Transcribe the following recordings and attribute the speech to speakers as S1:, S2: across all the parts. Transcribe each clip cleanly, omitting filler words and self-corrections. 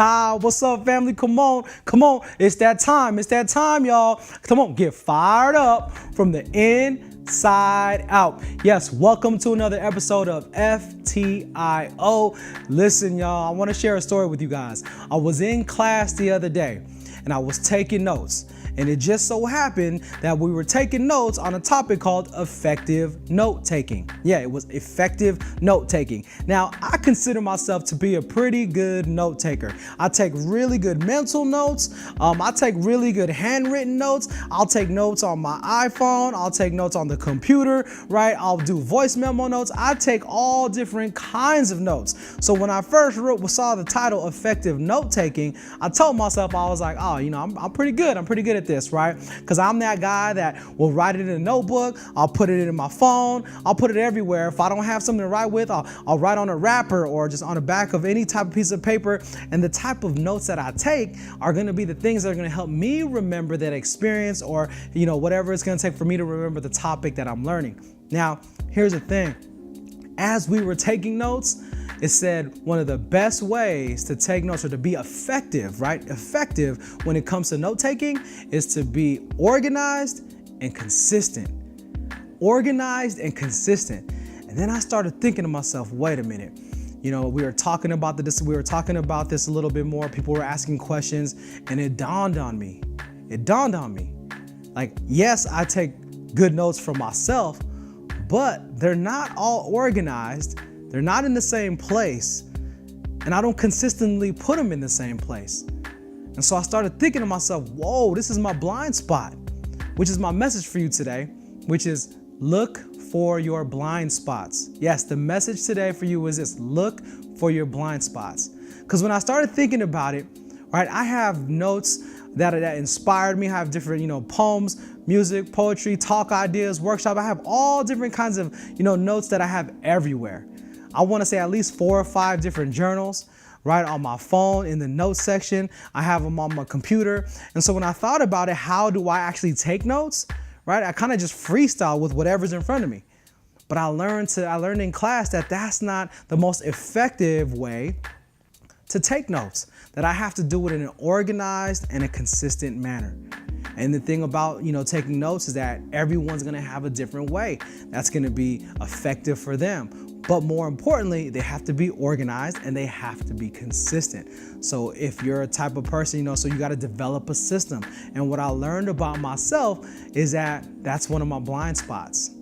S1: What's up, family? Come on. It's that time, y'all. Come on, get fired up from the inside out. Yes, welcome to another episode of FTIO. Listen, y'all, I want to share a story with you guys. I was in class the other day and I was taking notes. And it just so happened that we were taking notes on a topic called effective note taking. Yeah, it was effective note taking. Now, I consider myself to be a pretty good note taker. I take really good mental notes. I take really good handwritten notes. I'll take notes on my iPhone. I'll take notes on the computer, right? I'll do voice memo notes. I take all different kinds of notes. So when I first saw the title effective note taking, I told myself, I was like, oh, I'm pretty good. I'm pretty good at this, right? Because I'm that guy that will write it in a notebook. I'll put it in my phone. I'll put it everywhere. If I don't have something to write with, I'll write on a wrapper or just on the back of any type of piece of paper. And the type of notes that I take are going to be the things that are going to help me remember that experience or, whatever it's going to take for me to remember the topic that I'm learning. Now, here's the thing. As we were taking notes, it said one of the best ways to take notes or to be effective, right? Effective when it comes to note taking is to be organized and consistent. Organized and consistent. And then I started thinking to myself, wait a minute. We were talking about this a little bit more. People were asking questions and it dawned on me. Like, yes, I take good notes for myself, but they're not all organized. They're not in the same place, and I don't consistently put them in the same place. And so I started thinking to myself, whoa, this is my blind spot, which is my message for you today, which is look for your blind spots. Yes, the message today for you is this: look for your blind spots. Because when I started thinking about it, right, I have notes that inspired me. I have different, poems, music, poetry, talk ideas, workshop. I have all different kinds of, notes that I have everywhere. I want to say at least 4 or 5 different journals, right, on my phone in the notes section. I have them on my computer. And so when I thought about it, how do I actually take notes, right? I kind of just freestyle with whatever's in front of me. But I learned in class that that's not the most effective way to take notes, that I have to do it in an organized and a consistent manner. And the thing about, taking notes is that everyone's going to have a different way that's going to be effective for them. But more importantly, they have to be organized and they have to be consistent. So if you're a type of person, so you got to develop a system. And what I learned about myself is that that's one of my blind spots.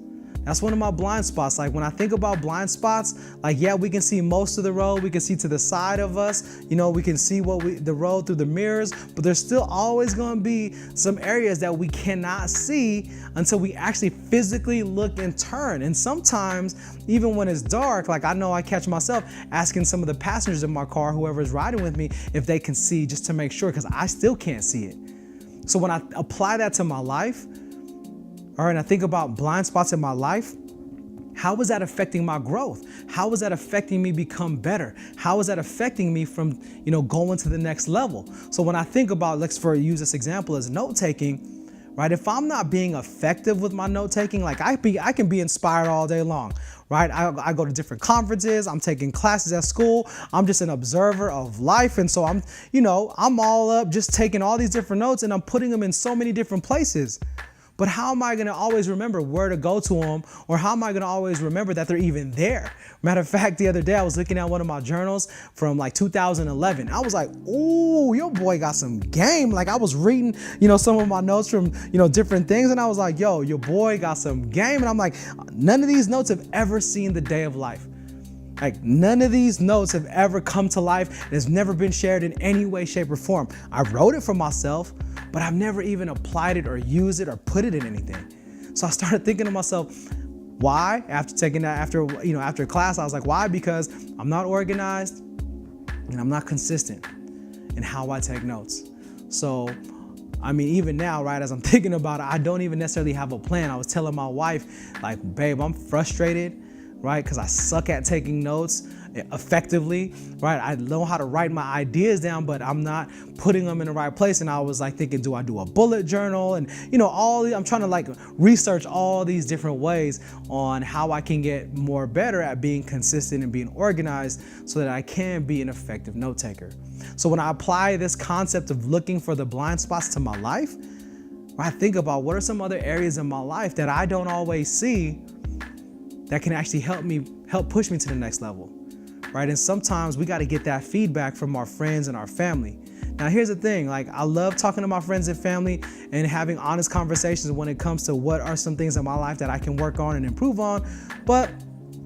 S1: That's one of my blind spots. Like when I think about blind spots, like, yeah, we can see most of the road. We can see to the side of us. We can see the road through the mirrors, but there's still always going to be some areas that we cannot see until we actually physically look and turn. And sometimes even when it's dark, like I know I catch myself asking some of the passengers in my car, whoever's riding with me, if they can see just to make sure, because I still can't see it. So when I apply that to my life, all right, and I think about blind spots in my life, how is that affecting my growth? How is that affecting me become better? How is that affecting me from, going to the next level? So when I think about, use this example as note taking, right? If I'm not being effective with my note taking, like I can be inspired all day long, right? I go to different conferences. I'm taking classes at school. I'm just an observer of life. And so I'm all up just taking all these different notes and I'm putting them in so many different places. But how am I going to always remember where to go to them? Or how am I going to always remember that they're even there? Matter of fact, the other day I was looking at one of my journals from 2011. I was like, ooh, your boy got some game. Like I was reading, some of my notes from, different things. And I was like, yo, your boy got some game. And I'm like, none of these notes have ever seen the day of life. Like none of these notes have ever come to life and has never been shared in any way, shape, or form. I wrote it for myself, but I've never even applied it or used it or put it in anything. So I started thinking to myself, why? After class, I was like, why? Because I'm not organized and I'm not consistent in how I take notes. So, even now, right, as I'm thinking about it, I don't even necessarily have a plan. I was telling my wife, like, babe, I'm frustrated, right? Because I suck at taking notes. effectively, right? I know how to write my ideas down, but I'm not putting them in the right place. And I was like thinking, do I do a bullet journal? And I'm trying to like research all these different ways on how I can get more better at being consistent and being organized so that I can be an effective note taker. So when I apply this concept of looking for the blind spots to my life, I think about what are some other areas in my life that I don't always see that can actually help push me to the next level, right? And sometimes we got to get that feedback from our friends and our family. Now, here's the thing, like I love talking to my friends and family and having honest conversations when it comes to what are some things in my life that I can work on and improve on. But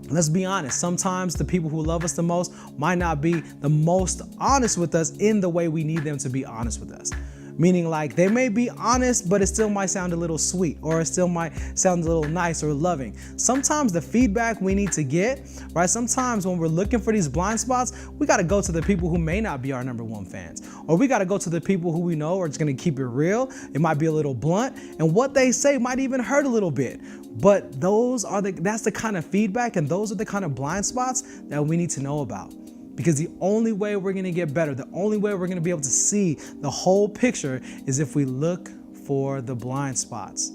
S1: let's be honest, sometimes the people who love us the most might not be the most honest with us in the way we need them to be honest with us. Meaning like they may be honest, but it still might sound a little sweet, or it still might sound a little nice or loving. Sometimes the feedback we need to get, right? Sometimes when we're looking for these blind spots, we got to go to the people who may not be our #1 fans, or we got to go to the people who we know are just going to keep it real. It might be a little blunt, and what they say might even hurt a little bit. But that's the kind of feedback, and those are the kind of blind spots that we need to know about. Because the only way we're gonna get better, the only way we're gonna be able to see the whole picture is if we look for the blind spots,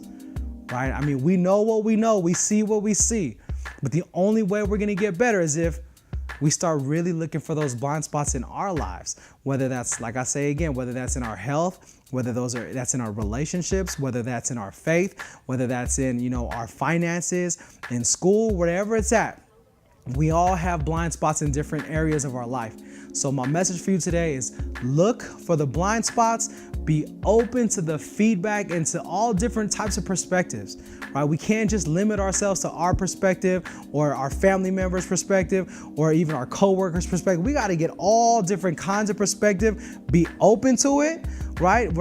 S1: right? I mean, we know what we know, we see what we see, but the only way we're gonna get better is if we start really looking for those blind spots in our lives, whether that's, like I say again, whether that's in our health, whether that's in our relationships, whether that's in our faith, whether that's in, our finances, in school, wherever it's at. We all have blind spots in different areas of our life. So my message for you today is look for the blind spots, be open to the feedback and to all different types of perspectives, right? We can't just limit ourselves to our perspective or our family members' perspective or even our coworkers' perspective. We got to get all different kinds of perspective, be open to it, right?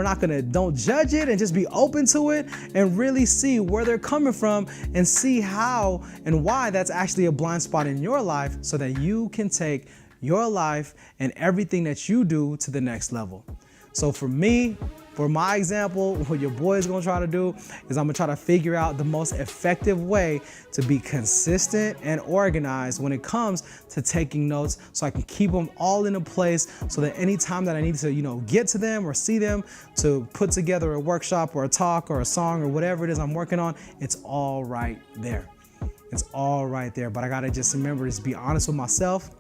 S1: Don't judge it, and just be open to it and really see where they're coming from and see how and why that's actually a blind spot in your life so that you can take your life and everything that you do to the next level. So for me, for my example, what your boy is gonna try to do is I'm gonna try to figure out the most effective way to be consistent and organized when it comes to taking notes so I can keep them all in a place so that anytime that I need to, get to them or see them to put together a workshop or a talk or a song or whatever it is I'm working on, it's all right there. It's all right there. But I gotta just remember to be honest with myself,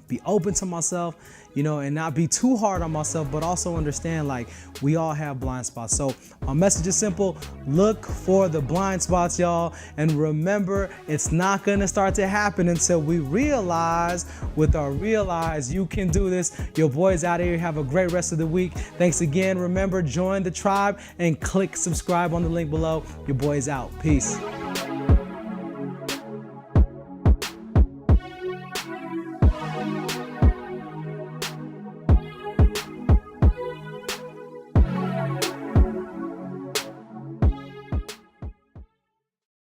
S1: be open to myself, and not be too hard on myself, but also understand like we all have blind spots. So my message is simple: look for the blind spots, y'all. And remember, it's not gonna start to happen until we realize you can do this. Your boy's out here. Have a great rest of the week. Thanks again. Remember, join the tribe and click subscribe on the link below. Your boy's out. Peace.